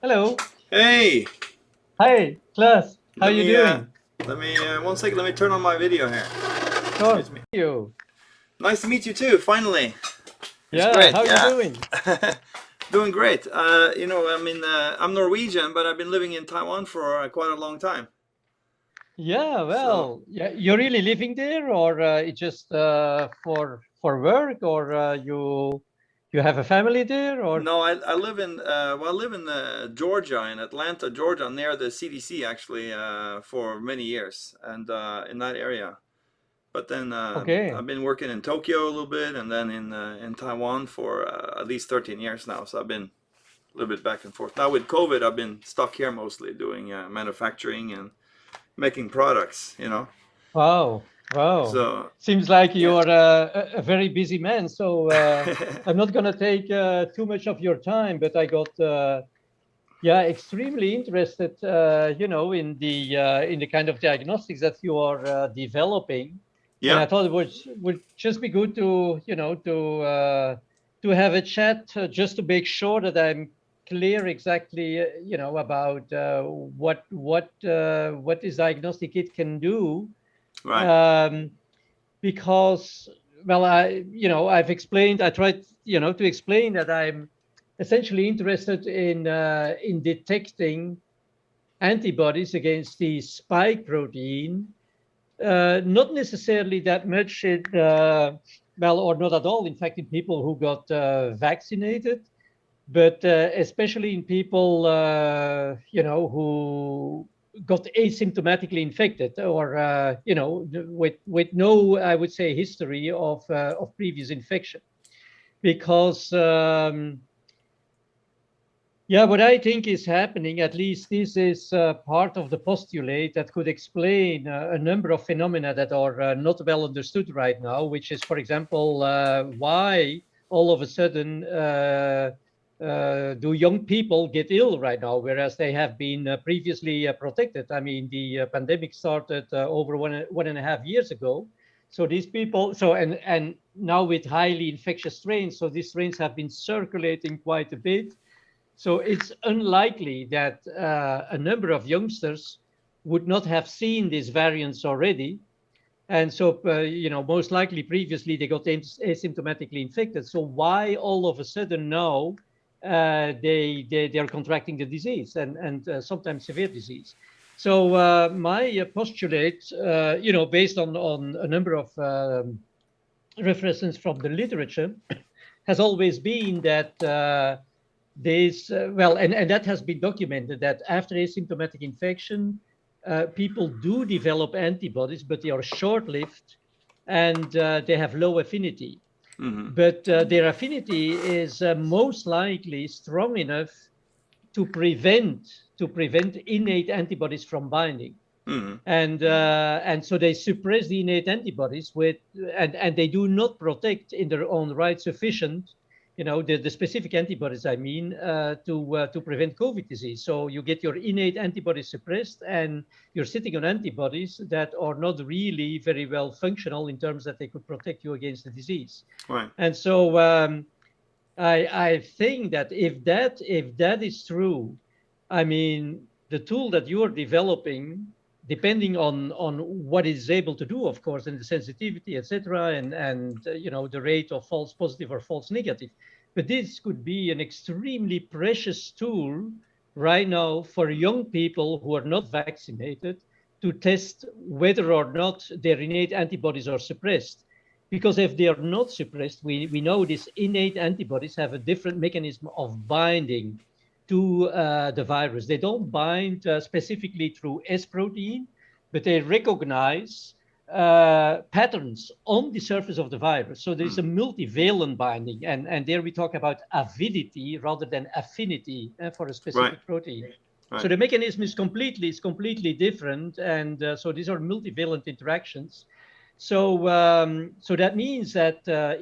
Hello. Hey, Hi, Clas. How let you me doing? let me one second. Let me turn on my video here. Sure. Excuse me. You. Nice to meet you too. Finally, it's Yeah, great. how you Yeah, doing? doing great. I'm Norwegian, but I've been living in Taiwan for quite a long time. Yeah, So well, yeah, you're really living there, or it's just for work, or you have a family there, or no, I live in I live in Georgia, in Atlanta, Georgia, near the CDC actually, for many years, and in that area. But then okay. I've been working in Tokyo a little bit, and then in Taiwan for at least 13 years now. So I've been a little bit back and forth. Now with COVID, I've been stuck here mostly doing manufacturing and making products. Wow, wow. So Seems like yeah. you are a very busy man. So I'm not gonna take too much of your time, but I got yeah, extremely interested, in the kind of diagnostics that you are developing, and Yeah. I thought it would just be good to have a chat just to make sure that I'm clear exactly, about what this diagnostic kit can do, Right. um, because well, I've explained, I tried, to explain that I'm essentially interested in detecting antibodies against the spike protein, not necessarily that much in, or not at all, in fact, in people who got vaccinated, but especially in people, who got asymptomatically infected, or, with no, I would say, history of previous infection. Because yeah, what I think is happening, at least this is part of the postulate that could explain a number of phenomena that are not well understood right now, which is, for example, why all of a sudden do young people get ill right now, whereas they have been previously protected. I mean, the pandemic started over 1.5 years ago. So these people, and now with highly infectious strains, so these strains have been circulating quite a bit, so it's unlikely that a number of youngsters would not have seen these variants already. And so, most likely previously they got asymptomatically infected. So why all of a sudden now they're contracting the disease, and sometimes severe disease? So my postulate, based on a number of references from the literature, has always been that and that has been documented, that after asymptomatic infection, people do develop antibodies, but they are short-lived, and they have low affinity. Hmm. But their affinity is most likely strong enough to prevent innate antibodies from binding. Hmm. And so they suppress the innate antibodies and they do not protect in their own right sufficient, the specific antibodies, I mean, to prevent COVID disease. So you get your innate antibodies suppressed, and you're sitting on antibodies that are not really very well functional in terms that they could protect you against the disease. Right. And so I think that if that is true, I mean, the tool that you are developing, depending on what it is able to do, of course, and the sensitivity, etc., and the rate of false positive or false negative, but this could be an extremely precious tool right now for young people who are not vaccinated to test whether or not their innate antibodies are suppressed. Because if they are not suppressed, we know these innate antibodies have a different mechanism of binding to the virus. They don't bind specifically through S protein, but they recognize patterns on the surface of the virus. So there is Mm. a multivalent binding, and there we talk about avidity rather than affinity for a Right. specific protein. So Right. the mechanism is completely different, and so these are multivalent interactions. So that means that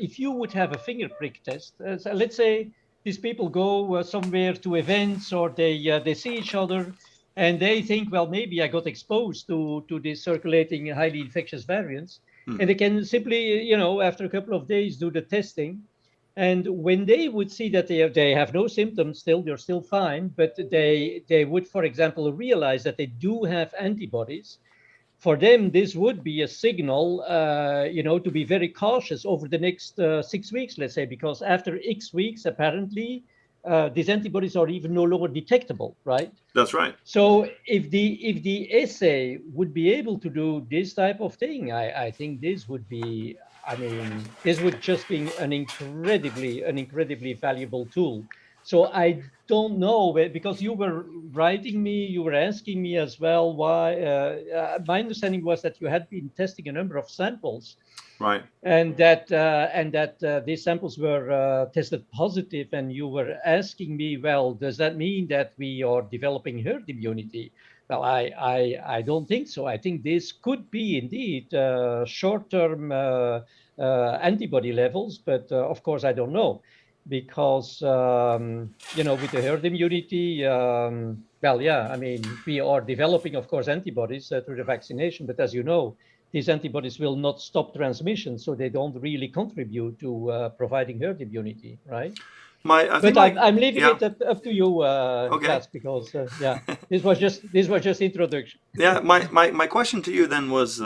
if you would have a finger prick test, so let's say these people go somewhere to events, or they see each other, and they think, well, maybe I got exposed to these circulating highly infectious variants, and Hmm. they can simply, after a couple of days, do the testing, And when they would see that they have no symptoms, still they're still fine, but they would, for example, realize that they do have antibodies. For them, this would be a signal, to be very cautious over the next 6 weeks, let's say, because after X weeks, apparently, these antibodies are even no longer detectable, right? That's right. So if the assay would be able to do this type of thing, I think this would be, I mean, this would just be an incredibly valuable tool. So I don't know, because you were writing me, you were asking me as well why. My understanding was that you had been testing a number of samples, Right. and that these samples were tested positive, and you were asking me, well, does that mean that we are developing herd immunity? Well, I don't think so. I think this could be indeed short-term antibody levels, but of course I don't know, because with the herd immunity, well, yeah, I mean, we are developing, of course, antibodies through the vaccination, but as you know, these antibodies will not stop transmission, so they don't really contribute to providing herd immunity, right? I think But I'm leaving yeah. it up to you, Okay. Clas, because yeah, this was just introduction. Yeah, my question to you then was,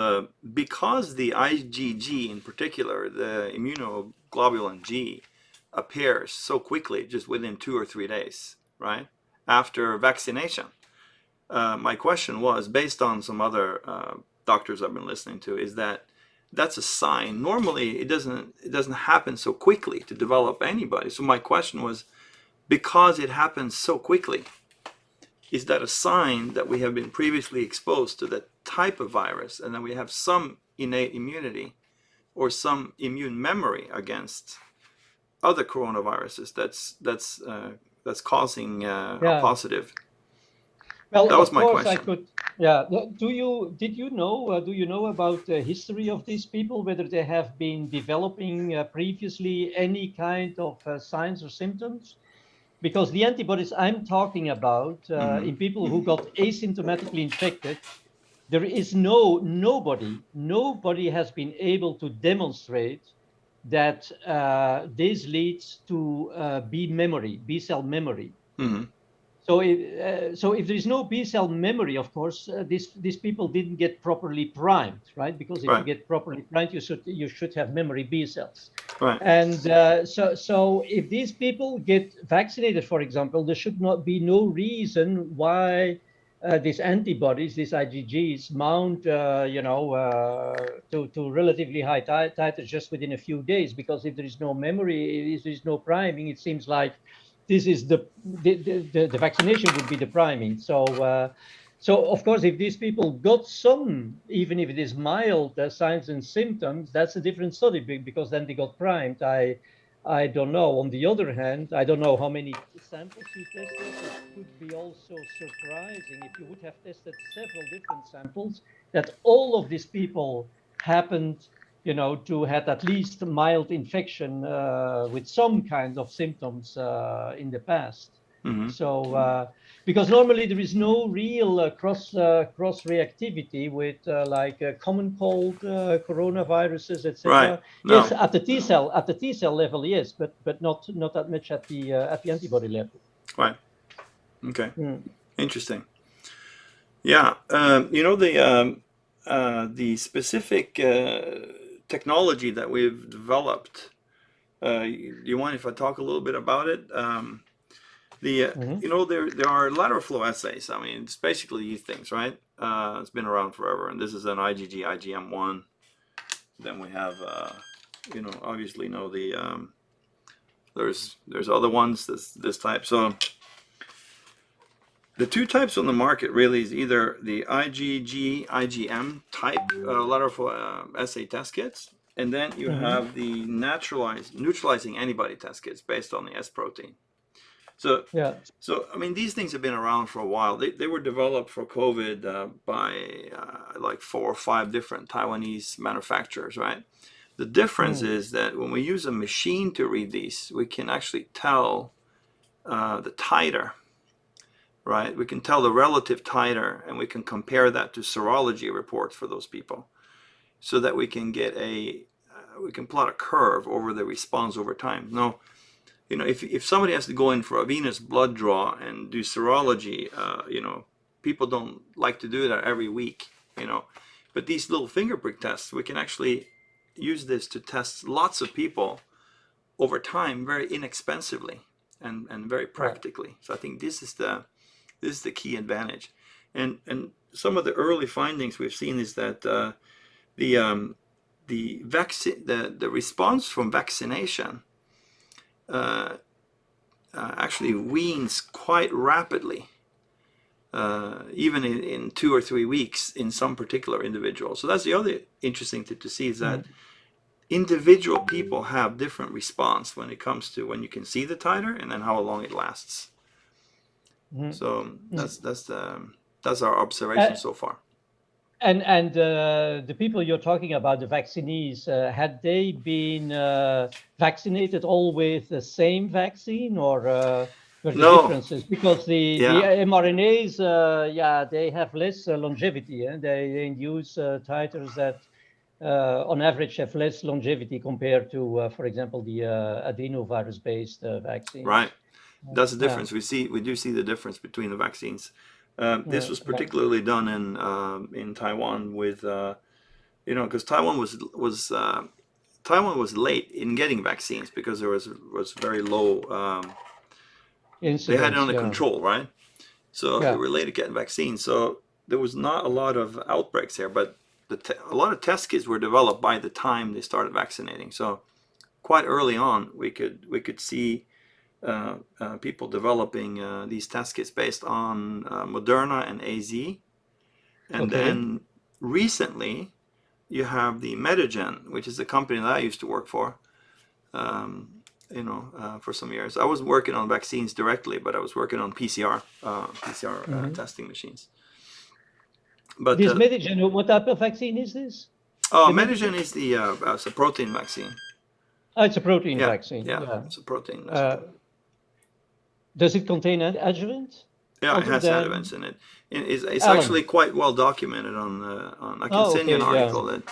because the IgG in particular, the immunoglobulin G, appears so quickly, just within 2 or 3 days, right, after vaccination. My question was, based on some other doctors I've been listening to, is that that's a sign. Normally, it doesn't happen so quickly to develop antibody. So my question was, because it happens so quickly, is that a sign that we have been previously exposed to that type of virus and that we have some innate immunity or some immune memory against other coronaviruses that's causing a Yeah. positive? Well, That was of my course I question. could. Yeah. Do you know about the history of these people, whether they have been developing previously any kind of signs or symptoms? Because the antibodies I'm talking about Hmm. in people who got asymptomatically infected, there is nobody has been able to demonstrate that this leads to B cell memory. Hmm. So if there is no B cell memory, of course, these people didn't get properly primed, right? Because if you Right. get properly primed, you should have memory B cells. Right. And so if these people get vaccinated, for example, there should not be no reason why these antibodies, these IgGs, mount, to relatively high titers just within a few days. Because if there is no memory, if there is no priming, it seems like this is the vaccination would be the priming. So of course, if these people got some, even if it is mild signs and symptoms, that's a different study, because then they got primed. I don't know. On the other hand, I don't know how many samples you tested. It could be also surprising if you would have tested several different samples, that all of these people happened, to have at least mild infection with some kind of symptoms in the past. Hmm. So, because normally there is no real cross reactivity with common cold, coronaviruses, Right. etc. No. Yes, at the T cell level, yes, but not that much at the antibody level. Right. Okay. Mm. Interesting. Yeah. The specific technology that we've developed. You want if I talk a little bit about it? The Mhm. there are lateral flow assays. I mean, it's basically these things, right? It's been around forever, and this is an IgG IgM1. Then we have obviously the there's other ones this type. So the two types on the market really is either the IgG IgM type lateral flow assay test kits, and then you Mhm. have the neutralizing antibody test kits based on the S protein. So Yeah. So, I mean, these things have been around for a while. They were developed for COVID by like 4 or 5 different Taiwanese manufacturers, right? The difference Mm. is that when we use a machine to read these, we can actually tell the titer, right? We can tell the relative titer, and we can compare that to serology reports for those people, so that we can get plot a curve over the response over time. Now, if somebody has to go in for a venous blood draw and do serology, people don't like to do that every week, but these little finger prick tests, we can actually use this to test lots of people over time very inexpensively and very practically. So I think this is the key advantage. And some of the early findings we've seen is that the vaccine, the response from vaccination actually weans quite rapidly, even in 2 or 3 weeks in some particular individuals. So that's the other interesting thing to see, is that individual people have different response when it comes to when you can see the titer and then how long it lasts. So that's our observation so far. And the people you're talking about, the vaccinees, had they been vaccinated all with the same vaccine, or were there differences? Because the mRNAs, they have less longevity, and they induce titers that on average have less longevity compared to, for example, the adenovirus-based vaccines. Right. That's the difference. We do see the difference between the vaccines. This was particularly done in Taiwan with, because Taiwan was late in getting vaccines because there was very low. They had it under control, right? So they were late at getting vaccines. So there was not a lot of outbreaks here, but a lot of test kits were developed by the time they started vaccinating. So quite early on, we could see people developing these test kits based on Moderna and AZ. And then recently, you have the Medigen, which is the company that I used to work for, for some years. I wasn't working on vaccines directly, but I was working on PCR testing machines. But this Medigen, what type of vaccine is this? Medigen is it's a protein vaccine. Oh, it's a protein vaccine. Yeah, it's a protein. Does it contain an adjuvant? Yeah, it has adjuvants in it. It's actually quite well documented on. I can send you an article that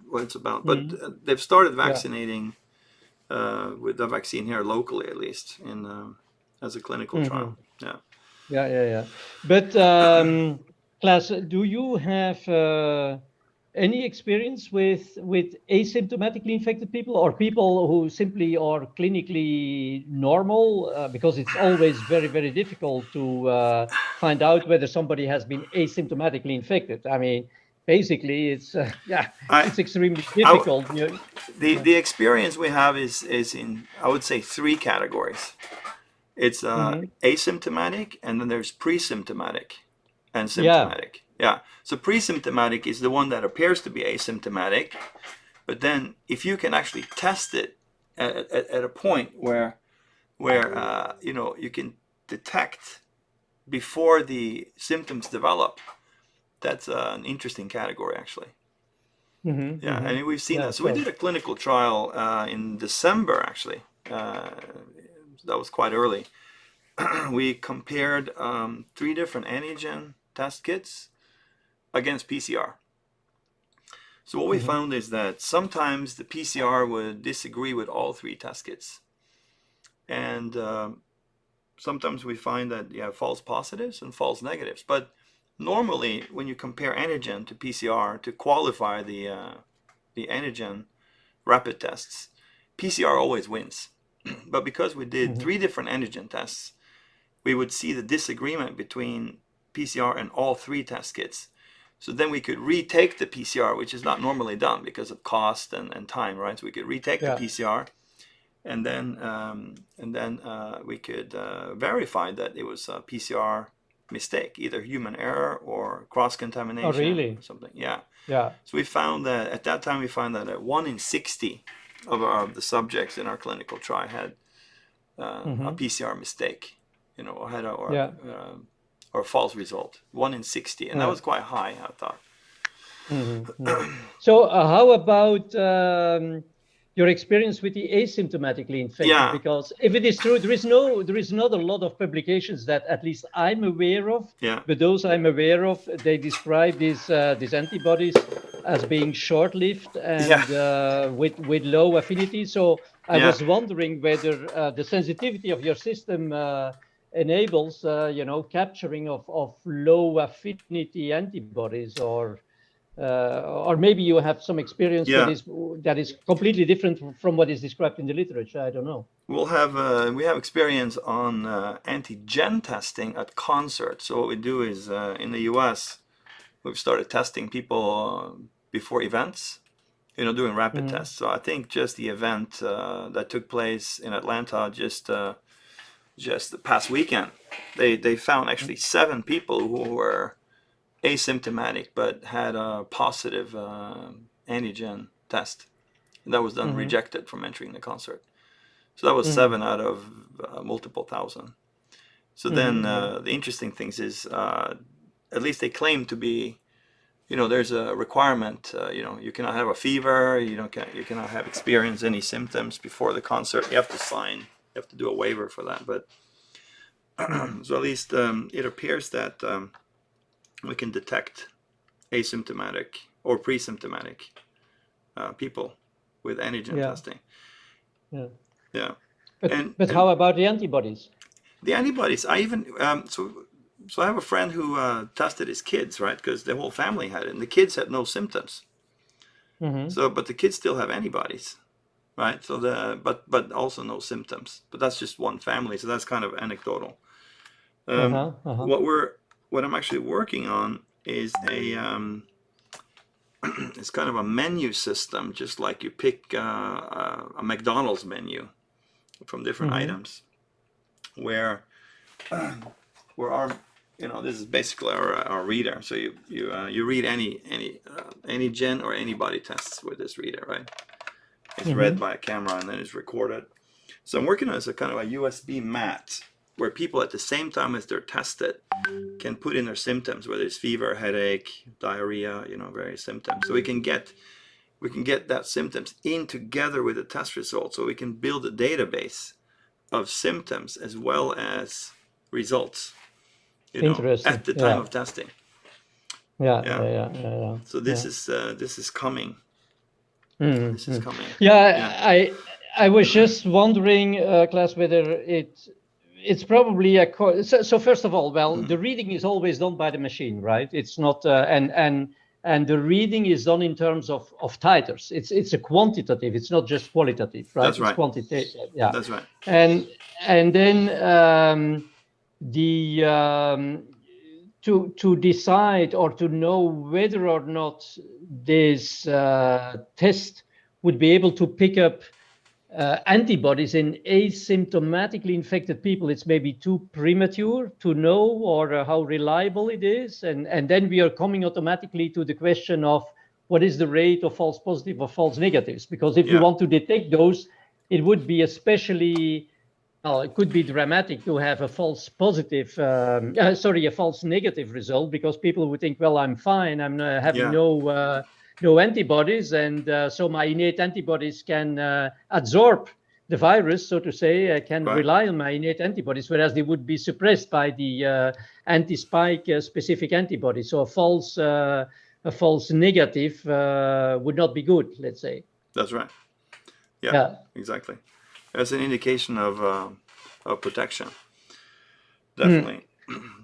what it's about. But they've started vaccinating with the vaccine here locally, at least, as a clinical trial. Yeah. But Clas, do you have any experience with asymptomatically infected people, or people who simply are clinically normal? Because it's always very, very difficult to find out whether somebody has been asymptomatically infected. I mean, basically, it's extremely difficult. The experience we have is in, I would say, 3 categories. It's asymptomatic, and then there's pre-symptomatic and symptomatic. Yeah. So pre-symptomatic is the one that appears to be asymptomatic, but then if you can actually test it at a point where you can detect before the symptoms develop, that's an interesting category, actually. And we've seen that. So we did a clinical trial in December, actually. That was quite early. We compared 3 different antigen test kits against PCR. So what we found is that sometimes the PCR would disagree with all 3 test kits. And sometimes we find that you have false positives and false negatives. But normally, when you compare antigen to PCR to qualify the antigen rapid tests, PCR always wins. But because we did 3 different antigen tests, we would see the disagreement between PCR and all 3 test kits. So then we could retake the PCR, which is not normally done because of cost and time, right? So we could retake the PCR, and then we could verify that it was a PCR mistake, either human error or cross-contamination. Oh, really? Or something. Yeah. So we found that at that time 1 in 60 of the subjects in our clinical trial had a PCR mistake, or had or a false result. 1 in 60, and that was quite high, I thought. So how about your experience with the asymptomatically infected, Yeah, because if it is true, there is not a lot of publications that at least I'm aware of, yeah, but those I'm aware of, they describe these antibodies as being short-lived yeah, and with low affinity. So I yeah. was wondering whether the sensitivity of your system enables capturing of low affinity antibodies, or maybe you have some experience Yeah, that is completely different from what is described in the literature. I don't know. we have experience on antigen testing at concerts. So what we do is in the U.S. we've started testing people before events, doing rapid Mm-hmm. tests. So I think just the event that took place in Atlanta just the past weekend, they found actually 7 people who were asymptomatic but had a positive antigen test. And that was then Mm-hmm. rejected from entering the concert. So that was Mm-hmm. 7 out of multiple thousand. So then Mm-hmm. the interesting things is at least they claim to be, there's a requirement. You cannot have a fever. You cannot have experienced any symptoms before the concert. You have to sign. You have to do a waiver for that. But Mm-hmm. so at least it appears that we can detect asymptomatic or pre-symptomatic people with antigen Yeah. testing. Yeah. Yeah, But and but how about the antibodies? the antibodies. I even so I have a friend who tested his kids, right? Because the whole family had it, and the kids had no symptoms. Mm-hmm. So, but the kids still have antibodies, right? So but also no symptoms. But that's just one family, so that's kind of anecdotal. Um, Uh-huh. Uh-huh. what I'm actually working on is it's kind of a menu system, just like you pick a McDonald's menu from different Mm-hmm. items, where where our this is basically our reader. So you read any gen or antibody tests with this reader, right? It's read Mm-hmm. by a camera and then it's recorded. So I'm working on as a kind of a USB mat where people at the same time as they're tested can put in their symptoms, whether it's fever, headache, diarrhea, various symptoms. So we can get that symptoms in together with the test results, so we can build a database of symptoms as well as results, Interesting. at the time Yeah. of testing. Yeah. Yeah. Yeah. Yeah. Yeah. Yeah. So this is coming. This is Mm-hmm. coming. Yeah. Yeah. I was just wondering, Clas, whether it's probably so first of all, well, Mm. the reading is always done by the machine, right? It's not and the reading is done in terms of titers. It's a quantitative. It's not just qualitative, right? That's It's right. quantitative. Yeah. That's right. and and then the to decide or to know whether or not this test would be able to pick up antibodies in asymptomatically infected people, it's maybe too premature to know, or how reliable it is. And then we are coming automatically to the question of what is the rate of false positive or false negatives. Because if you Yeah. want to detect those, it would be especially, well, it could be dramatic to have a false positive, a false negative result, because people would think, well, I'm fine, I'm having Yeah. no antibodies, and so my innate antibodies can absorb the virus, so to say, can Right. rely on my innate antibodies, whereas they would be suppressed by the anti-spike specific antibodies. So a false negative would not be good, let's say. That's right. Yeah. Yeah. Exactly. That's an indication of protection. Mm. Definitely.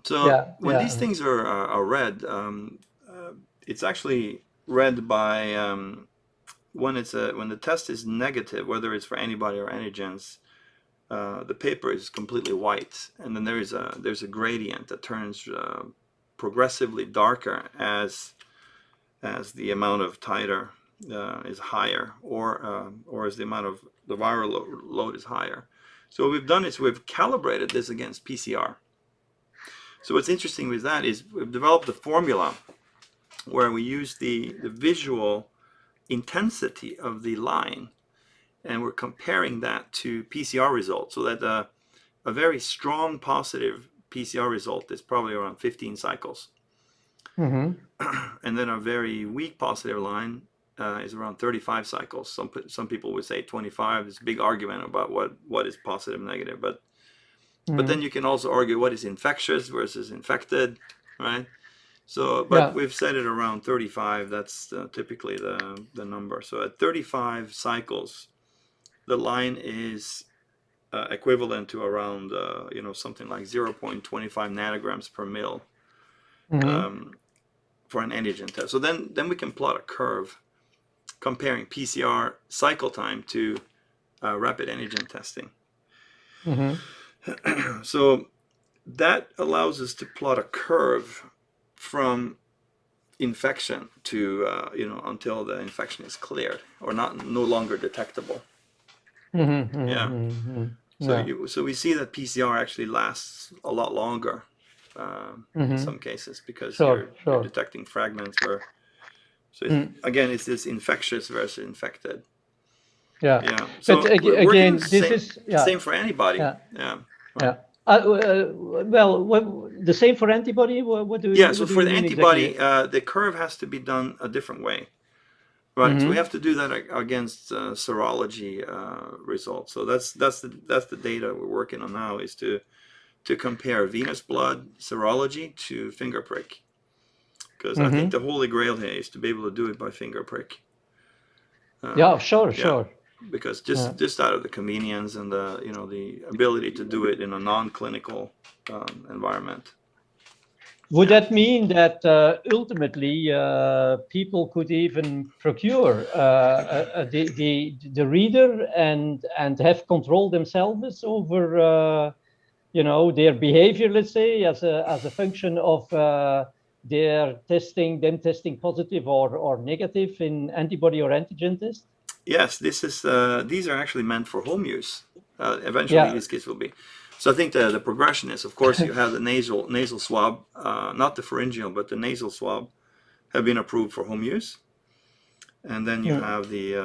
So Yeah. when these Yeah. things are read, it's actually read by when the test is negative, whether it's for antibody or antigens. The paper is completely white, and then there's a gradient that turns progressively darker as the amount of titer is higher, or as the amount of the viral load is higher. So what we've done is we've calibrated this against PCR. So what's interesting with that is we've developed a formula where we use the visual intensity of the line, and we're comparing that to PCR results, so that a very strong positive PCR result is probably around 15 cycles. Mm-hmm. And then a very weak positive line is around 35 cycles. Some people would say 25. There's a big argument about what is positive, negative, but then you can also argue what is infectious versus infected, right? So, but we've set it around 35. That's typically the number. So at 35 cycles, the line is equivalent to around something like 0.25 nanograms per mil for an antigen test. So then we can plot a curve comparing PCR cycle time to rapid antigen testing. So that allows us to plot a curve from infection to until the infection is cleared or no longer detectable. So we see that PCR actually lasts a lot longer in some cases because you're detecting fragments where. So it's this infectious versus infected. Yeah. So but again, this is same for antibody. Well, the same for antibody. What do you? So for the antibody, the curve has to be done a different way, right? So we have to do that against serology results. So that's the data we're working on now, is to compare venous blood serology to finger prick, because I think the holy grail here is to be able to do it by finger prick. Sure. Because just out of the convenience and the ability to do it in a non-clinical environment. Would that mean that ultimately people could even procure the reader and have control themselves over their behavior, let's say, as a function of them testing positive or negative in antibody or antigen test? Yes, these are actually meant for home use. Eventually, these kits will be. So I think the progression is, of course, you have the nasal swab, not the pharyngeal, but the nasal swab have been approved for home use, and then you have the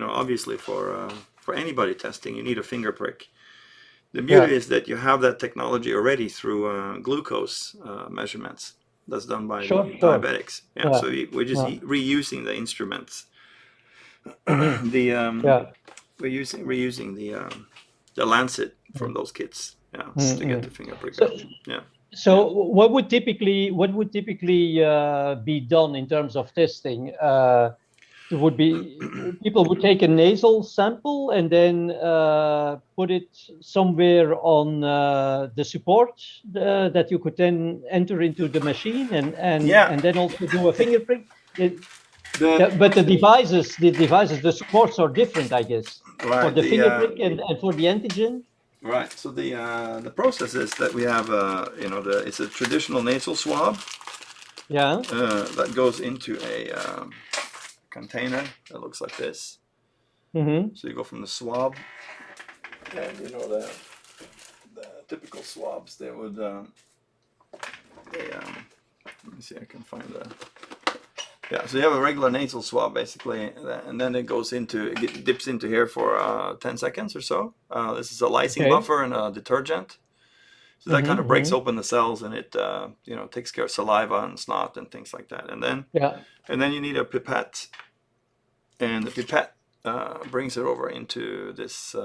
obviously for antibody testing you need a finger prick. The beauty is that you have that technology already through glucose measurements that's done by the diabetics. So we're just reusing the instruments. Reusing the Lancet from those kits, to get the finger prick. So what would typically be done in terms of testing? Would be people would take a nasal sample and then put it somewhere on the support that you could then enter into the machine and then also do a finger prick. But the devices, the supports are different, I guess, for the finger prick and for the antigen. Right. So the process is that we have it's a traditional nasal swab. That goes into a container that looks like this. So you go from the swab, and the typical swabs, they would let me see, I can find the. So you have a regular nasal swab basically, and then it dips into here for 10 seconds or so. This is a lysine buffer and a detergent. So that kind of breaks open the cells, and it takes care of saliva and snot and things like that. And then you need a pipette, and the pipette brings it over into this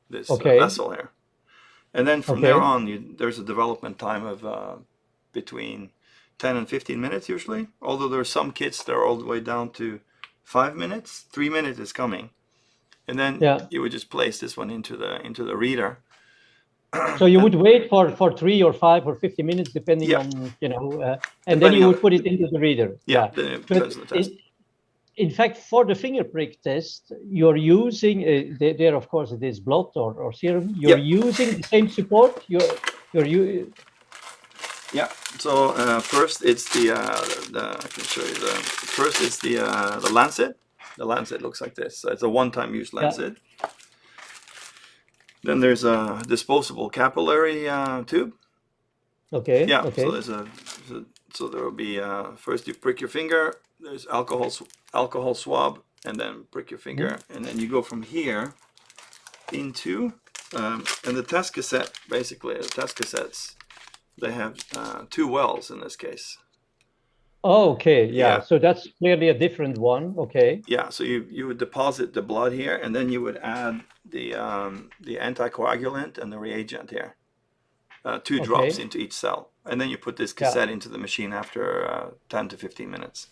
vessel here. And then from there on, there's a development time of between 10 and 15 minutes usually, although there are some kits that are all the way down to 5 minutes. 3 minutes is coming, and then you would just place this one into the reader. So you would wait for 3 or 5 or 50 minutes depending on and then you would put it into the reader. In fact, for the finger prick test, you're using there of course it is blood or serum. You're using the same support. So first it's I can show you first it's the Lancet. The Lancet looks like this. So it's a one-time use Lancet. Then there's a disposable capillary tube. So there's so there will be first you prick your finger. There's alcohol swab, and then prick your finger, and then you go from here into and the test cassette. Basically, the test cassettes, they have 2 wells in this case. Okay, yeah. Yeah, So that's clearly a different one. Okay, yeah. So you would deposit the blood here, and then you would add the anticoagulant and the reagent here, 2 drops okay, into each cell, and then you put this yeah, cassette into the machine after 10 to 15 minutes.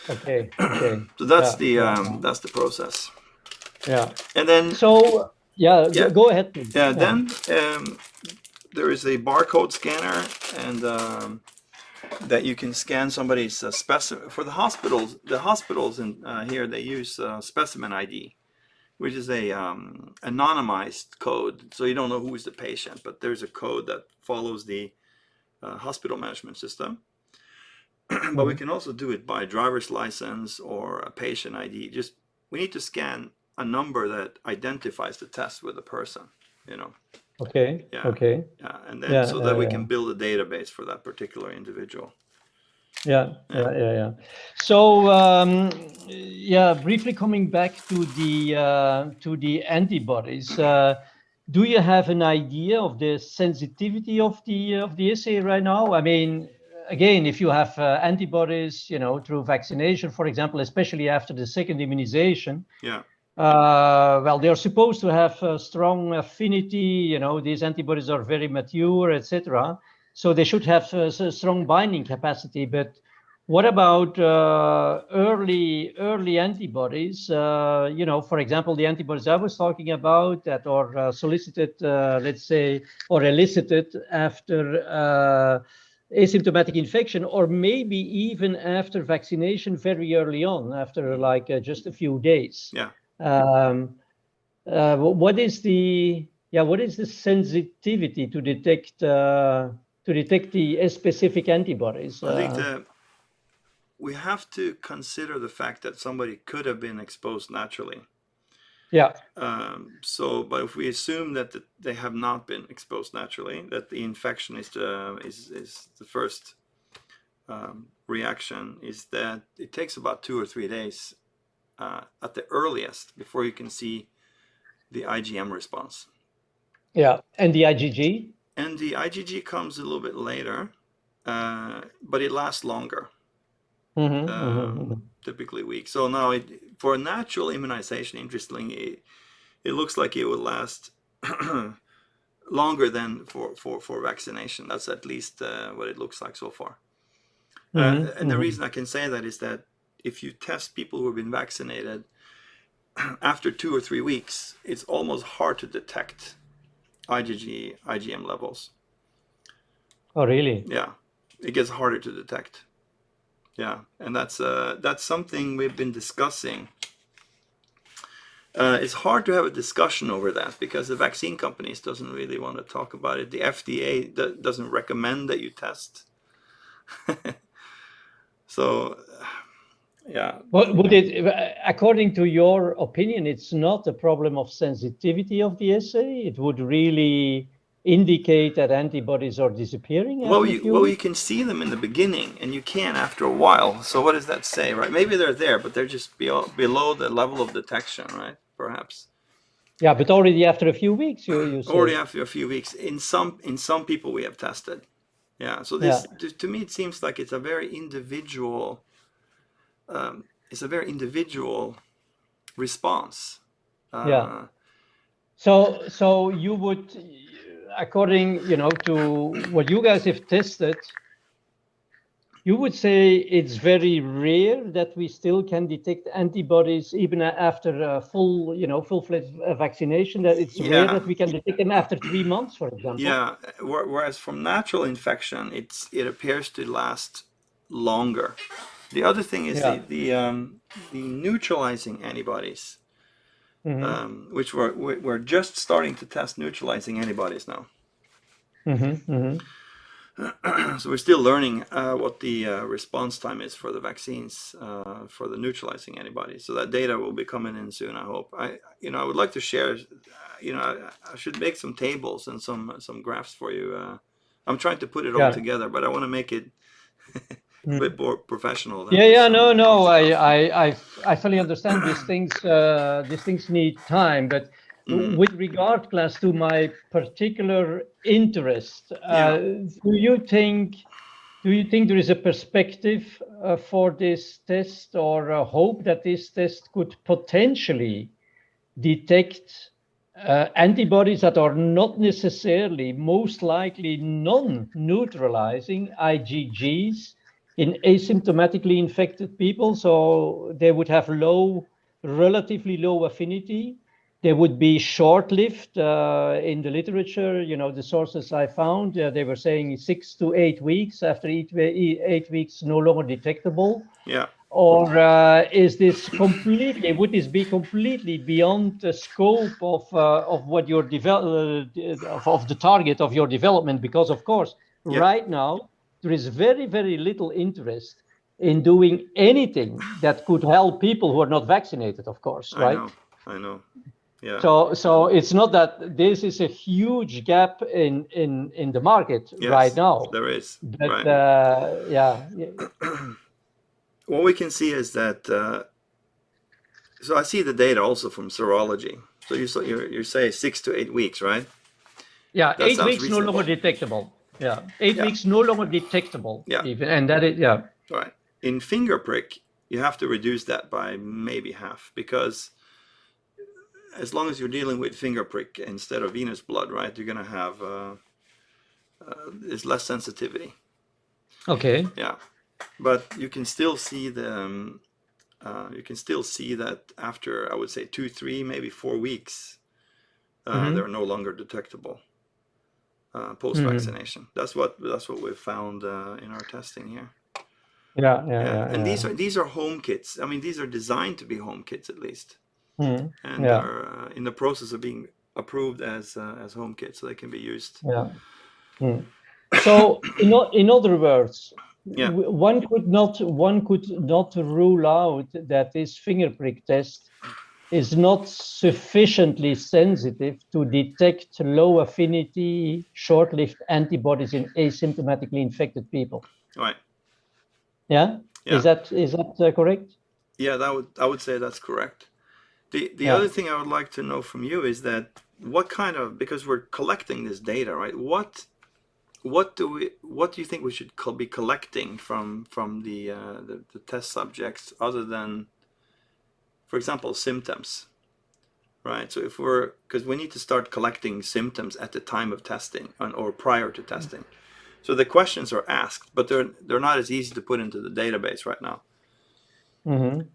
okay, okay, So yeah, yeah, yeah, that's the process. yeah. And then So yeah, yeah, go ahead, please. yeah. Yeah, Then there is a barcode scanner, and that you can scan somebody's specimen for the hospitals. The hospitals in here they use specimen ID, which is a anonymized code, so you don't know who is the patient, but there's a code that follows the hospital management system. But we mhm. can also do it by driver's license or a patient ID. Just we need to scan a number that identifies the test with the person. You know, Okay, yeah, okay, yeah, and then yeah, so that we can build a database for that particular individual. yeah, Yeah, yeah, yeah, yeah. So yeah, briefly coming back to the antibodies. Do you have an idea of the sensitivity of the assay right now? I mean, again, if you have antibodies, you know, through vaccination, for example, especially after the second immunization, yeah, well, they're supposed to have a strong affinity. You know, these antibodies are very mature, etc. So they should have a strong binding capacity. But what about early antibodies? You know, for example, the antibodies I was talking about that are solicited, let's say, or elicited after asymptomatic infection, or maybe even after vaccination very early on, after like just a few days. yeah. Um, what is the what is the sensitivity to detect the specific antibodies? I think that we have to consider the fact that somebody could have been exposed naturally. Yeah. But if we assume that they have not been exposed naturally, that the infection is the first reaction, is that it takes about 2 or 3 days at the earliest before you can see the IgM response. Yeah. And the IgG? And the IgG comes a little bit later, but it lasts longer. Typically weeks. So now, for a natural immunization, interestingly, it looks like it will last longer than for vaccination. That's at least what it looks like so far. And the reason I can say that is that if you test people who have been vaccinated after 2 or 3 weeks, it's almost hard to detect IgM levels. Oh, really? Yeah, it gets harder to detect. Yeah, and that's something we've been discussing. It's hard to have a discussion over that because the vaccine companies doesn't really want to talk about it. The FDA doesn't recommend that you test. So, yeah. What would it, according to your opinion, it's not a problem of sensitivity of the assay? It would really indicate that antibodies are disappearing after a few Well, you weeks? can see them in the beginning, and you can after a while. So what does that say, right? Maybe they're there, but they're just below the level of detection, right? Perhaps. Yeah, but already after a few weeks, you Already say. after a few weeks, in some people we have tested. Yeah. So Yeah, this, to me, it seems like it's a very individual. It's a very individual response. yeah. Uh, So you would, according, you know, to what you guys have tested, you would say it's very rare that we still can detect antibodies even after full, you know, full-fledged vaccination. That it's rare yeah, that we can detect them after 3 months, for example. yeah. Whereas from natural infection, it appears to last longer. The other thing is Yeah. the neutralizing antibodies, Mm-hmm. which we're just starting to test neutralizing antibodies now. Mm-hmm. Mm-hmm. So we're still learning what the response time is for the vaccines for the neutralizing antibodies. So that data will be coming in soon, I hope. I would like to share. I should make some tables and some graphs for you. I'm trying to put it all Yeah. together, but I want to make it a bit more professional than Yeah, just yeah, some no, off no. the cuff. I fully understand these things. These things need time, but Mm, with regard, class, to my particular interest, yeah. do you think Do you think there is a perspective for this test, or a hope that this test could potentially detect antibodies that are not necessarily, most likely non-neutralizing IgGs in asymptomatically infected people? So they would have relatively low affinity. They would be short-lived in the literature. The sources I found, they were saying 6 to 8 weeks. After 8 weeks, no longer detectable. Yeah. Or would this be completely beyond the scope of what your of the target of your development? Because of course, right now there is very, very little interest in doing anything that could help people who are not vaccinated, of course, right? I know. Yeah. So it's not that this is a huge gap in the market right now. There is. But right. What we can see is that. So I see the data also from serology. So you say 6 to 8 weeks, right? Yeah, that 8 weeks reasonable. No longer detectable. Yeah, 8 weeks no longer detectable. Yeah. Even, and that is Right. In finger prick, you have to reduce that by maybe half, because as long as you're dealing with finger prick instead of venous blood, right, you're gonna have there's less sensitivity. Okay. Yeah, but you can still see that after, I would say 2, 3, maybe 4 weeks, they're no longer detectable post-vaccination. That's what we've found in our testing here. Yeah. And these are home kits. I mean, these are designed to be home kits at least, and are in the process of being approved as home kits, so they can be used. Yeah. So in other words, one could not rule out that this finger prick test is not sufficiently sensitive to detect low affinity, short-lived antibodies in asymptomatically infected people. Right. Yeah. Is that correct? Yeah, I would say that's correct. The other thing I would like to know from you is that what kind of, because we're collecting this data, right? What do you think we should be collecting from the test subjects, other than, for example, symptoms, right? So because we need to start collecting symptoms at the time of testing or prior to testing. So the questions are asked, but they're not as easy to put into the database right now.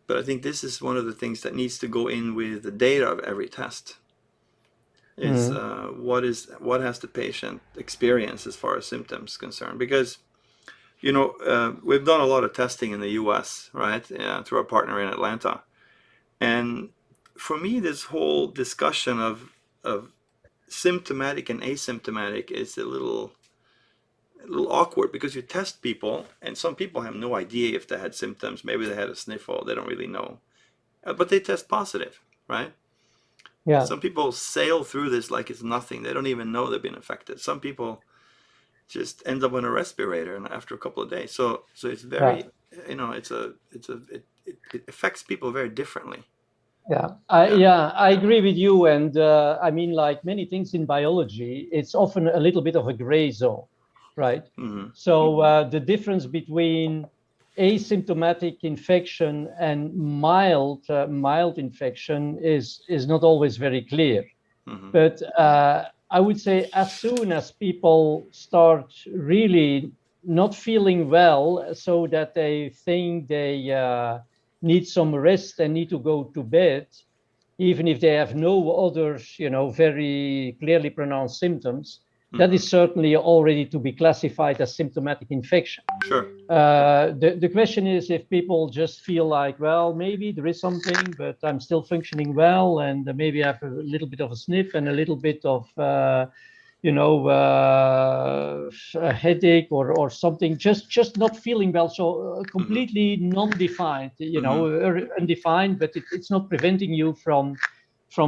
But I think this is one of the things that needs to go in with the data of every test. Is what has the patient experienced as far as symptoms concerned? Because we've done a lot of testing in the U.S., right? Through our partner in Atlanta, and for me, this whole discussion of symptomatic and asymptomatic is a little awkward, because you test people and some people have no idea if they had symptoms. Maybe they had a sniffle, they don't really know, but they test positive, right? Yeah. Some people sail through this like it's nothing. They don't even know they've been affected. Some people just end up on a respirator and after a couple of days. So it's very, it affects people very differently. I agree with you. And I mean, like many things in biology, it's often a little bit of a gray zone, right? So the difference between asymptomatic infection and mild infection is not always very clear. But I would say as soon as people start really not feeling well, so that they think they need some rest and need to go to bed, even if they have no other, very clearly pronounced symptoms, that is certainly already to be classified as symptomatic infection. Sure. The question is if people just feel like, well, maybe there is something, but I'm still functioning well, and maybe I have a little bit of a sniff and a little bit of, a headache or something, just not feeling well. So completely non-defined, undefined, but it's not preventing you from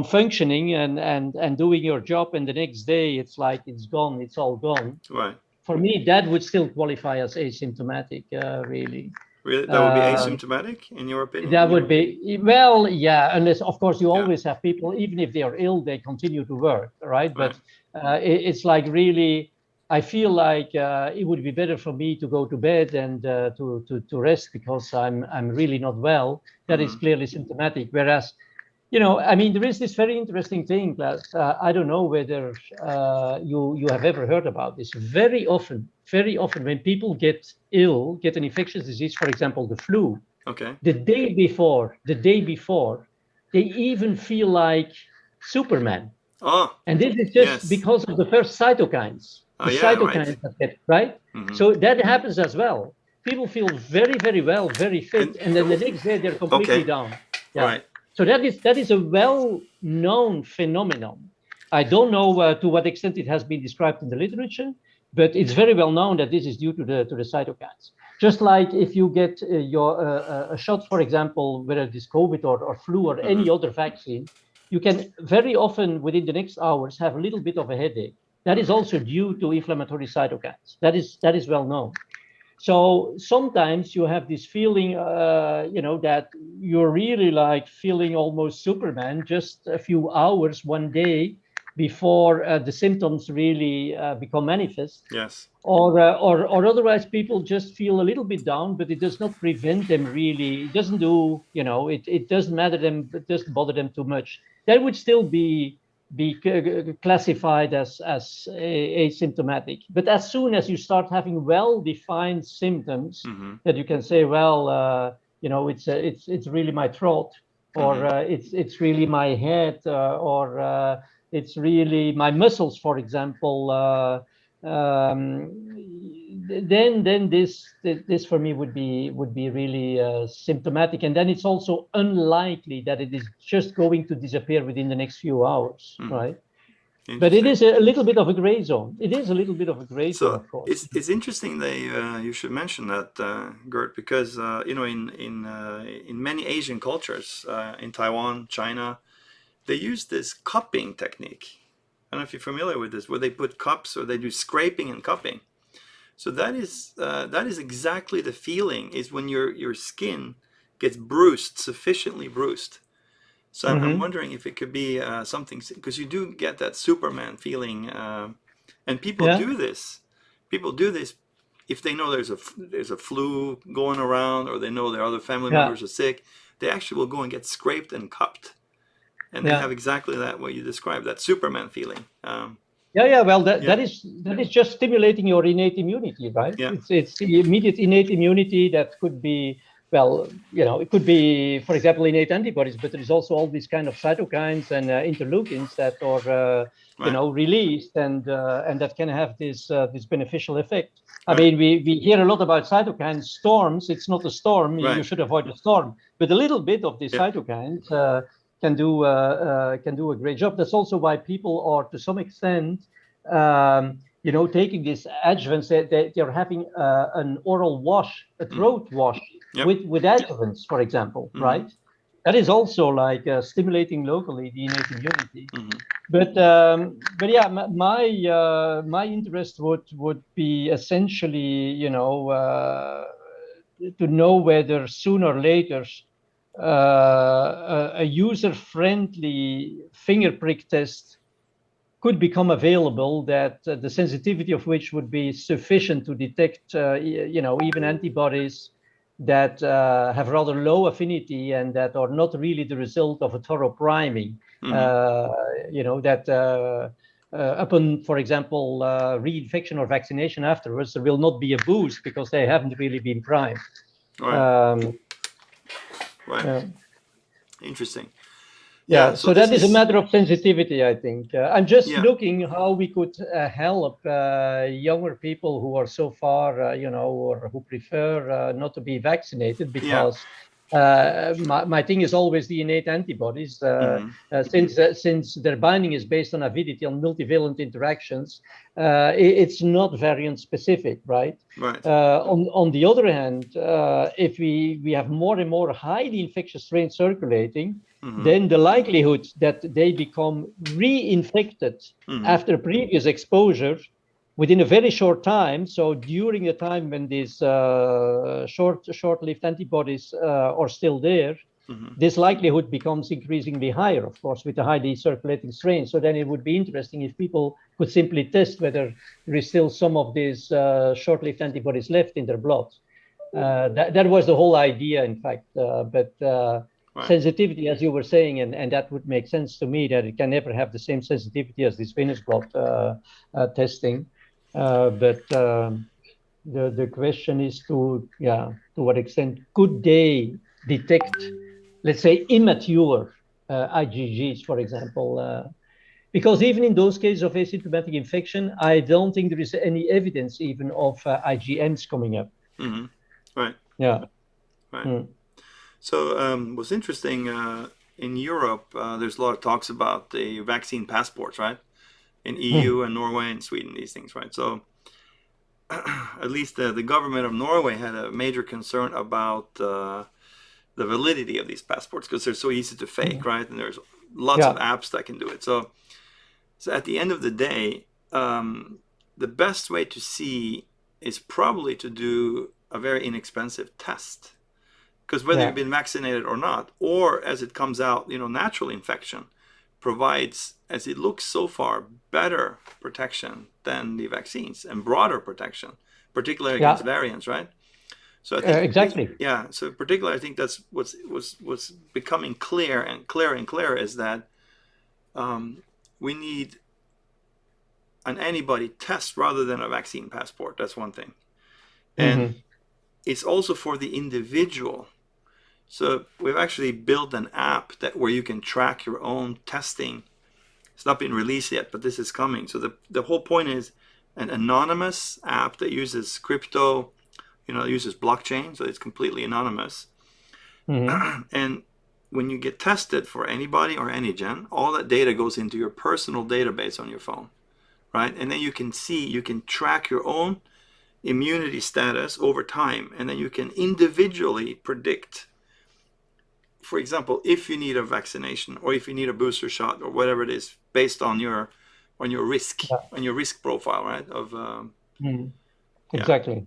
functioning and doing your job. And the next day, it's like it's gone, it's all gone. Right. For me, that would still qualify as asymptomatic, really. Really? That would be asymptomatic, in your opinion? That would be, well, yeah, unless, of course, you always have people, even if they are ill, they continue to work, right? But it's like really I feel like it would be better for me to go to bed and to rest because I'm really not well. That is clearly symptomatic. Whereas, I mean, there is this very interesting thing that I don't know whether you have ever heard about this. Very often, when people get ill, get an infectious disease, for example, the flu, Okay. the day before, they even feel like Superman. Oh, And this is just yes. because of the first cytokines, Oh, the yeah, right. cytokines that get, right? So that happens as well. People feel very, very well, very fit, and then the next day they're completely Okay, down. Yeah. right. So that is a well-known phenomenon. I don't know to what extent it has been described in the literature, but it's very well known that this is due to the cytokines. Just like if you get a shot, for example, whether it is COVID or flu or any other vaccine, you can very often within the next hours have a little bit of a headache. That is also due to inflammatory cytokines. That is well known. So sometimes you have this feeling, that you're really like feeling almost Superman just a few hours, one day before the symptoms really become manifest. Yes. Or otherwise people just feel a little bit down, but it does not prevent them really. It doesn't do, it doesn't matter them, it doesn't bother them too much. That would still be classified as asymptomatic. But as soon as you start having well-defined symptoms, that you can say, well, it's really my throat, or it's really my head, or it's really my muscles, for example. Then this for me would be really symptomatic, and then it's also unlikely that it is just going to disappear within the next few hours, right? But it is a little bit of a gray zone. It is a little bit of a gray zone, So of course. it's interesting that you should mention that, Gert, because in many Asian cultures, in Taiwan, China, they use this cupping technique. I don't know if you're familiar with this, where they put cups or they do scraping and cupping. So that is exactly the feeling, is when your skin gets bruised, sufficiently bruised. So I'm wondering if it could be something, because you do get that Superman feeling, and people Yeah, do this. People do this if they know there's a flu going around, or they know their other family yeah, members are sick. They actually will go and get scraped and cupped, and they yeah. have exactly that, what you described, that Superman feeling. Yeah. Well, that, Yeah, that is that is just stimulating your innate immunity, right? yeah, It's the immediate innate immunity that could be, well, it could be, for example, innate antibodies, but there is also all these kind of cytokines and interleukins that are, right, released, and that can have this beneficial effect. I right, mean, we hear a lot about cytokine storms. It's not a storm. You right. should avoid a storm, but a little bit of these Yeah, cytokines can do a great job. That's also why people are, to some extent, taking this adjuvants. They're having an oral wash, a throat wash yep. with adjuvants, for example, right? That is also like stimulating locally the innate immunity. But yeah, my interest would be essentially, to know whether sooner or later a user-friendly finger prick test could become available, that the sensitivity of which would be sufficient to detect, even antibodies that have rather low affinity and that are not really the result of a thorough priming. That upon, for example, reinfection or vaccination afterwards, there will not be a boost because they haven't really been primed. Right, Um, right. yeah. Interesting. Yeah. Yeah, So so this that is a is, matter of sensitivity, I think. I'm just yeah, looking how we could help younger people who are so far, or who prefer not to be vaccinated, yeah. because my thing is always the innate antibodies. Hmm. Since their binding is based on avidity, on multivalent interactions, it's not variant specific, right? Right. On the other hand, if we have more and more highly infectious strains circulating, Hmm. then the likelihood that they become reinfected Hmm. after previous exposure within a very short time, so during the time when these short-lived antibodies are still there, this likelihood becomes increasingly higher, of course, with the highly circulating strain. So then it would be interesting if people could simply test whether there is still some of these short-lived antibodies left in their blood. That was the whole idea, in fact. But sensitivity, as you were saying, and that would make sense to me, that it can never have the same sensitivity as this venous blood testing. The question is to what extent could they detect, let's say, immature IgGs, for example, because even in those cases of asymptomatic infection, I don't think there is any evidence even of IgMs coming up. Right. Yeah. Right. So what's interesting in Europe, there's a lot of talks about the vaccine passports, right? In EU and Norway and Sweden, these things, right? So at least the government of Norway had a major concern about the validity of these passports because they're so easy to fake, right? And there's lots of apps that can do it. So at the end of the day, the best way to see is probably to do a very inexpensive test. Because whether you've been vaccinated or not, or as it comes out, natural infection provides, as it looks so far, better protection than the vaccines and broader protection, particularly against variants, right? So I think exactly. So particularly, I think that's what's becoming clear and clearer is that we need an antibody test rather than a vaccine passport. That's one thing, and it's also for the individual. So we've actually built an app where you can track your own testing. It's not been released yet, but this is coming. So the whole point is an anonymous app that uses crypto, uses blockchain, so it's completely anonymous. And when you get tested for antibody or antigen, all that data goes into your personal database on your phone, right? And then you can track your own immunity status over time, and then you can individually predict, for example, if you need a vaccination or if you need a booster shot or whatever it is, based on your risk, on your risk profile, right? Exactly.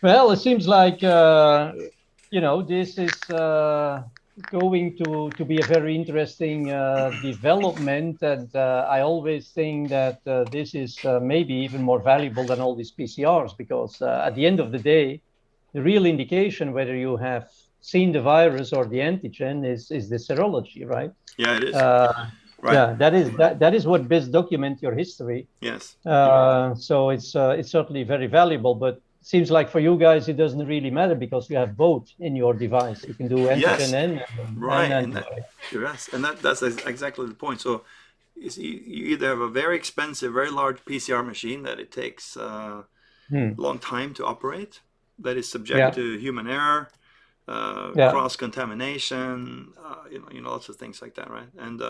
Well, it seems like this is going to be a very interesting development, and I always think that this is maybe even more valuable than all these PCRs, because at the end of the day, the real indication whether you have seen the virus or the antigen is the serology, right? Yeah, it is. Right. Yeah, that is what best documents your history. Yes. So it's certainly very valuable, but seems like for you guys it doesn't really matter because you have both in your device. You can do antigen and antibody. And that's exactly the point. So you either have a very expensive, very large PCR machine that it takes a long time to operate, that is subject to human error, cross contamination, lots of things like that, right? And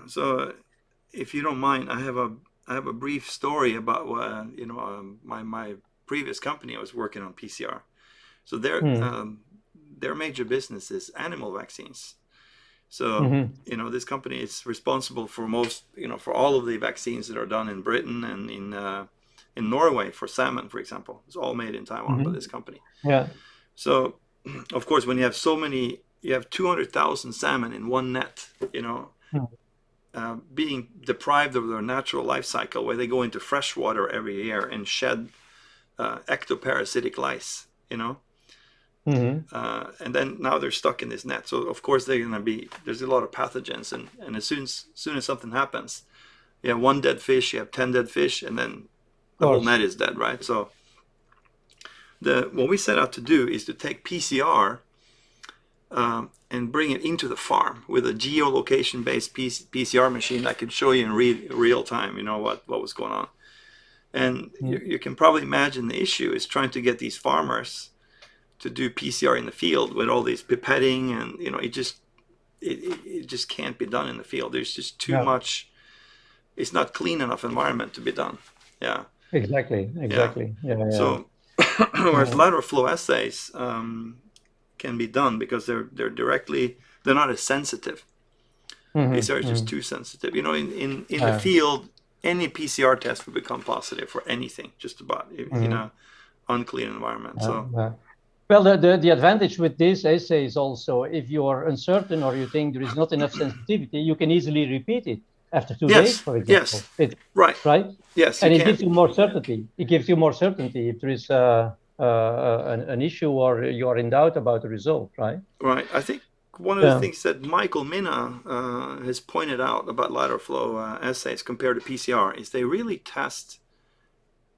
so, if you don't mind, I have a brief story about my previous company. I was working on PCR, so their major business is animal vaccines. So this company is responsible for for all of the vaccines that are done in Britain and in Norway for salmon, for example. It's all made in Taiwan by this company. Yeah. So, of course, when you have you have 200,000 salmon in one net, being deprived of their natural life cycle, where they go into fresh water every year and shed ectoparasitic lice, and then now they're stuck in this net. So, of course, there's a lot of pathogens, and as soon as something happens, you have one dead fish, you have 10 dead fish, and then the whole net is dead, right? So what we set out to do is to take PCR and bring it into the farm with a geolocation-based PCR machine that could show you in real time, what was going on. And you can probably imagine the issue is trying to get these farmers to do PCR in the field with all these pipetting, and it just can't be done in the field. There's just too much. It's not clean enough environment to be done. Yeah. Exactly. Yeah. So, whereas lateral flow assays can be done because they're not as sensitive. PCR is just too sensitive. In the field, any PCR test will become positive for anything, just about in an unclean environment. Well, the advantage with this assay is also if you are uncertain or you think there is not enough sensitivity, you can easily repeat it after 2 days, Yes, for yes, example. It, right. right? Yes, you And it can. gives you more certainty. It gives you more certainty if there is an issue or you are in doubt about the result, right? Right. I think one of the Yeah. things that Michael Minna has pointed out about lateral flow assays compared to PCR is they really test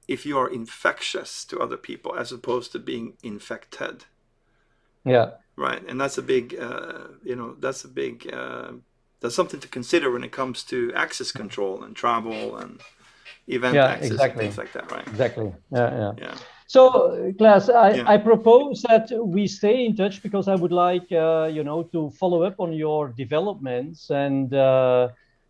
if you are infectious to other people as opposed to being infected. Yeah. Right. And that's a big, that's something to consider when it comes to access control and travel and event Yeah, access and exactly. things like that, right? Exactly. Yeah, yeah. Yeah. So, Clas, Yeah. I propose that we stay in touch because I would like, to follow up on your developments. And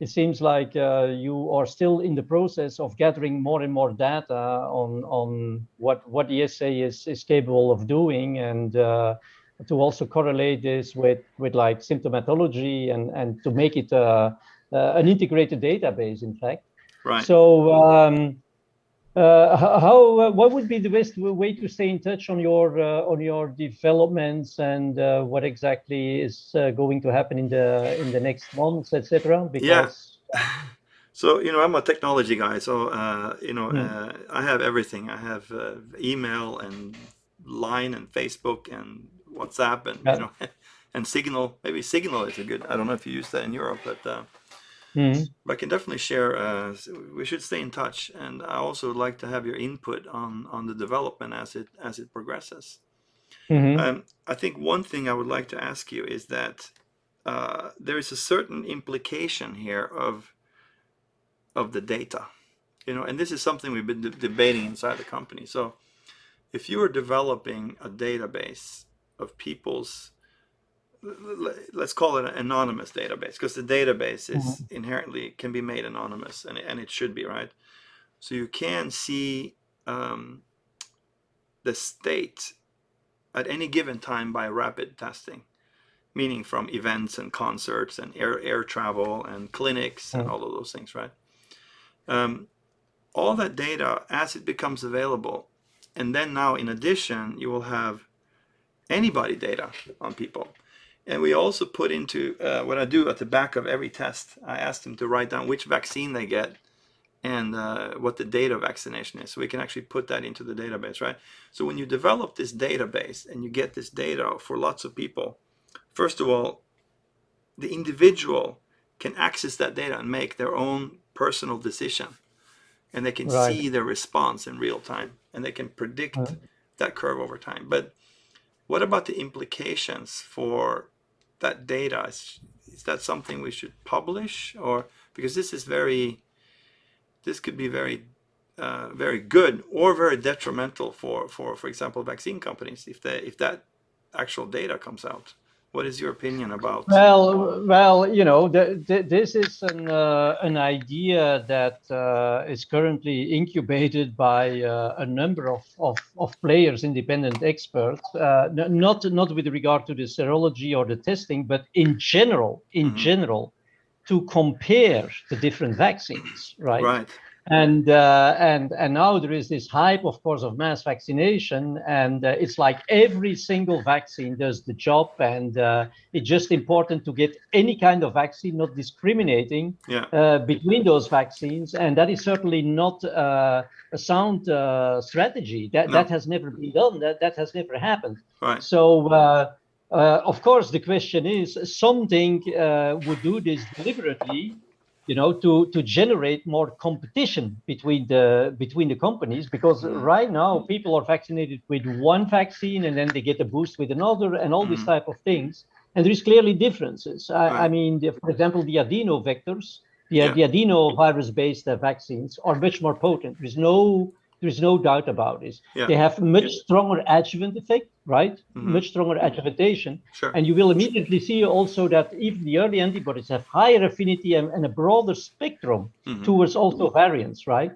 it seems like you are still in the process of gathering more and more data on what the assay is capable of doing, and to also correlate this with like symptomatology and to make it an integrated database, in fact. Right. So, what would be the best way to stay in touch on your developments and what exactly is going to happen in the next months, etc.? Yeah. Because So, I'm a technology guy. So, hmm, I have everything. I have email and Line and Facebook and WhatsApp and, yeah, and Signal. Maybe Signal is a good, I don't know if you use that in Europe, hmm, but I can definitely share. We should stay in touch. And I also would like to have your input on the development as it progresses. hmm, I think one thing I would like to ask you is that there is a certain implication here of the data, and this is something we've been debating inside the company. So if you are developing a database of people's, let's call it an anonymous database, because the database is hmm, inherently can be made anonymous, and it should be, right? So you can see um, the state at any given time by rapid testing, meaning from events and concerts and air travel and clinics and hmm, all of those things, right? Um, all that data as it becomes available, and then now in addition you will have antibody data on people. And we also put into what I do at the back of every test, I ask them to write down which vaccine they get and what the date of vaccination is, so we can actually put that into the database, right? So when you develop this database and you get this data for lots of people, first of all, the individual can access that data and make their own personal decision, and they can right. see their response in real time, and they can predict Hmm. that curve over time. But what about the implications for that data? Is that something we should publish, or because this could be very good or very detrimental for example, vaccine companies if that actual data comes out? What is your opinion about? This is an idea that is currently incubated by a number of players, independent experts, not with regard to the serology or the testing, but in Mhm. general, to compare the different vaccines, right? Right. And now there is this hype, of course, of mass vaccination, and it's like every single vaccine does the job, and it's just important to get any kind of vaccine, not discriminating Yeah. between those vaccines, and that is certainly not a sound strategy. That No. has never been done. That has never happened. Right. So. Of course, the question is something would do this deliberately, to generate more competition between the companies, because Mhm. right now people are vaccinated with one vaccine and then they get a boost with another and all these Mhm. type of things, and there is clearly differences. I Right. mean, for example, the adeno vectors, Yeah. the adenovirus-based vaccines are much more potent. There's no doubt about this. Yeah. They have much stronger adjuvant effect, right? Mhm. Much stronger adjuvantation. Sure. And you will immediately see also that even the early antibodies have higher affinity and a broader spectrum Mhm. towards also variants, right?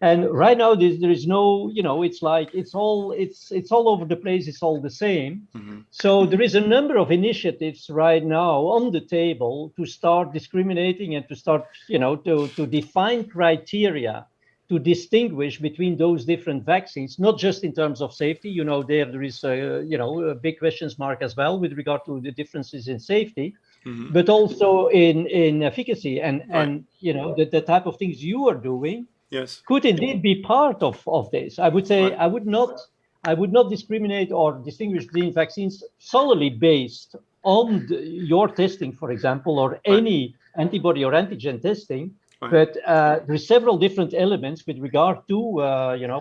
And right now there is no, it's like it's all over the place. It's all the same. Mhm. So there is a number of initiatives right now on the table to start discriminating and to start, to define criteria to distinguish between those different vaccines, not just in terms of safety. There is a big questions mark as well with regard to the differences in safety, but also in efficacy, and the type of things you are doing Yes. could indeed be part of this. I would say I would not discriminate or distinguish between vaccines solely based on your testing, for example, or any antibody or antigen testing. But there are several different elements with regard to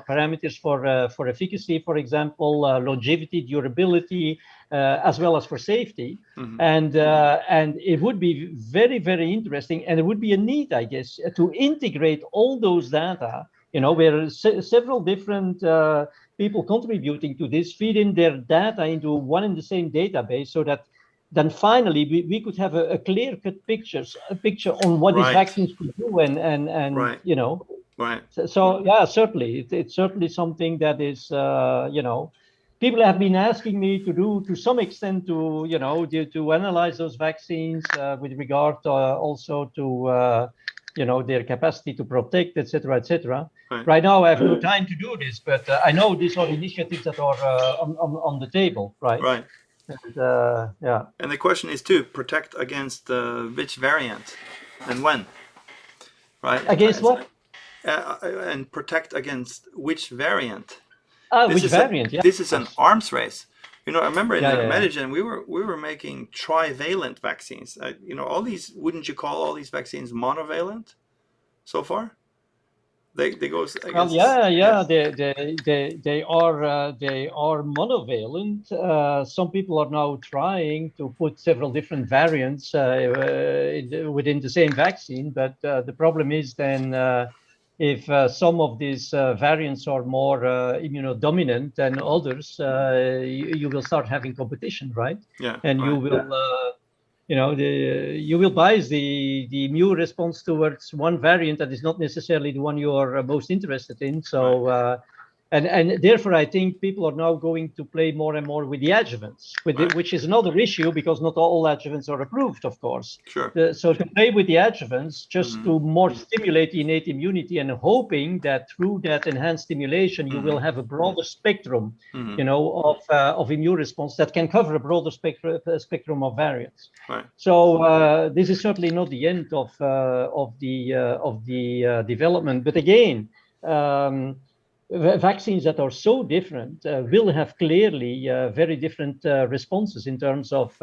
parameters for efficacy, for example, longevity, durability, as well as for safety. And it would be very, very interesting, and it would be a need, I guess, to integrate all those data. Where several different people contributing to this feed in their data into one and the same database, so that then finally we could have a clear-cut picture on what these vaccines could do, and So yeah, certainly it's certainly something that is people have been asking me to do to some extent to analyze those vaccines with regard also to their capacity to protect, etc., etc. Right now, I have no time to do this, but I know these are initiatives that are on the table, right? Right. And, yeah. And the question is to protect against which variant and when, right? Against what? And protect against which variant? Which variant? This is an arms race. I remember in Medigen we were making trivalent vaccines. All these, wouldn't you call all these vaccines monovalent so far? They go. They are monovalent. Some people are now trying to put several different variants within the same vaccine, but the problem is then if some of these variants are more immunodominant than others, you will start having competition, right? Yeah. And you will. You will bias the immune response towards one variant that is not necessarily the one you are most interested in. So, and therefore, I think people are now going to play more and more with the adjuvants, which is another issue because not all adjuvants are approved, of course. Sure. So to play with the adjuvants, just to more stimulate the innate immunity, and hoping that through that enhanced stimulation, you will have a broader spectrum, of immune response that can cover a broader spectrum of variants. Right. So this is certainly not the end of the development, but again. Vaccines that are so different will have clearly very different responses in terms of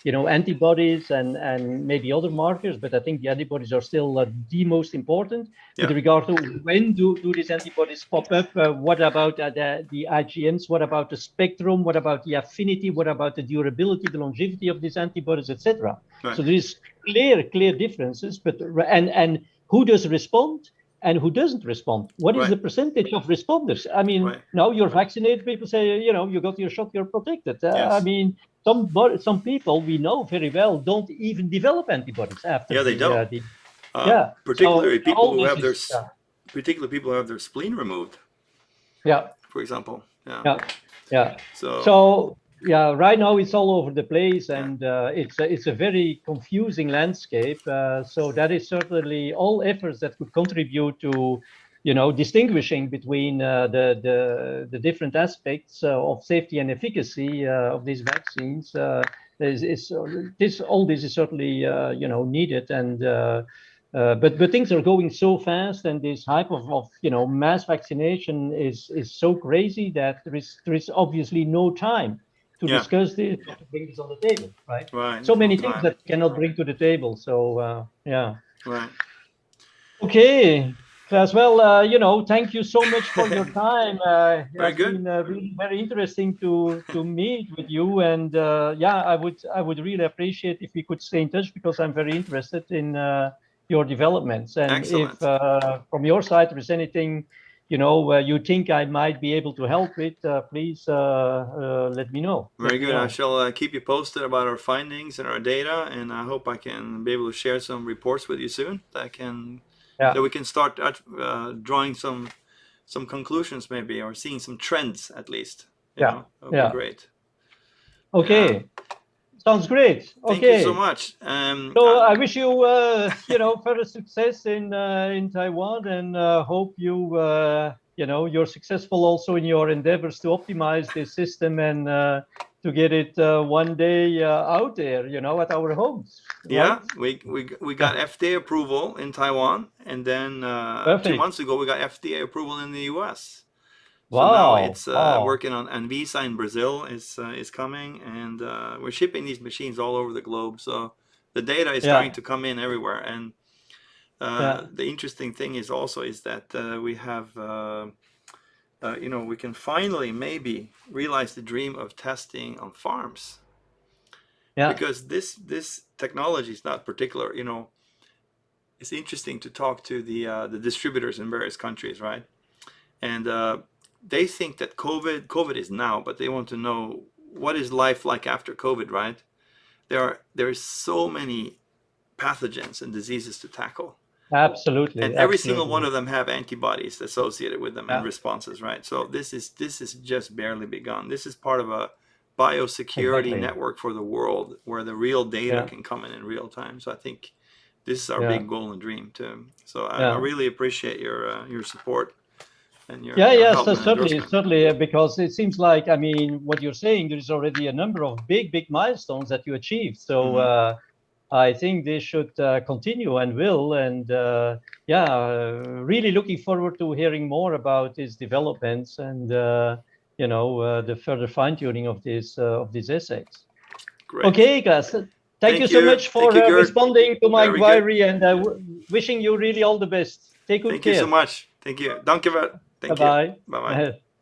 antibodies and maybe other markers, but I think the antibodies are still the most important with regard to when do these antibodies pop up, what about the IgMs, what about the spectrum, what about the affinity, what about the durability, the longevity of these antibodies, etc. So there is clear differences, but and who does respond and who doesn't respond? What is the percentage of responders? I mean, now you're vaccinated, people say, you got your shot, you're protected. I mean, some people we know very well don't even develop antibodies after. Yeah, they don't. Particularly people who have their spleen removed. Yeah. For example. Yeah. So yeah, right now it's all over the place, and it's a very confusing landscape. So that is certainly all efforts that could contribute to, distinguishing between the different aspects of safety and efficacy of these vaccines. All this is certainly needed, and but things are going so fast, and this hype of mass vaccination is so crazy that there is obviously no time to discuss this, to bring this on the table, right? So many things that cannot bring to the table. So yeah. Right. Okay, Clas. Well, thank you so much for your time. Very good. It's been really very interesting to meet with you, and I would really appreciate if we could stay in touch, because I'm very interested in your developments. And excellent. If from your side there is anything you think I might be able to help with, please let me know. Very good. I shall keep you posted about our findings and our data, and I hope I can be able to share some reports with you soon that we can start drawing some conclusions, maybe, or seeing some trends at least. That would be great. Okay. Sounds great. Thank you so Okay. much. So I wish you, further success in Taiwan, and hope you, you're successful also in your endeavors to optimize this system and to get it one day out there, at our homes, yeah, right? we got FDA approval in Taiwan, and then 2 Perfect. months ago we got FDA approval in the US. So now Wow. it's Wow. working on Anvisa in Brazil is coming, and we're shipping these machines all over the globe. So the data is starting Yeah. to come in everywhere. And Yeah. the interesting thing is also is that we have we can finally maybe realize the dream of testing on farms, Yeah. because this technology is not particular. It's interesting to talk to the distributors in various countries, right? And they think that COVID is now, but they want to know what is life like after COVID, right? There is so many pathogens and diseases to tackle, and Absolutely. every single one Absolutely. of them have antibodies associated with them and Yeah. responses, right? So this is just barely begun. This is part of a biosecurity Exactly. network for the world, where the real data Yeah. can come in real time. So I think this is our Yeah. big goal and dream too. So I Yeah. really appreciate your support and your Yeah, yes, help and certainly, endorsement. certainly, because it seems like, I mean, what you're saying, there is already a number of big, big milestones that you achieved. So Hmm. I think this should continue and will. And yeah, really looking forward to hearing more about these developments and the further fine tuning of these essays. Great. Okay, guys, thank you so much Thank for you, Geert. responding to my Very good. inquiry, and wishing you really all the best. Take good Thank you so care. much. Thank you. Dankjewel. Bye Thank you. bye. Bye bye.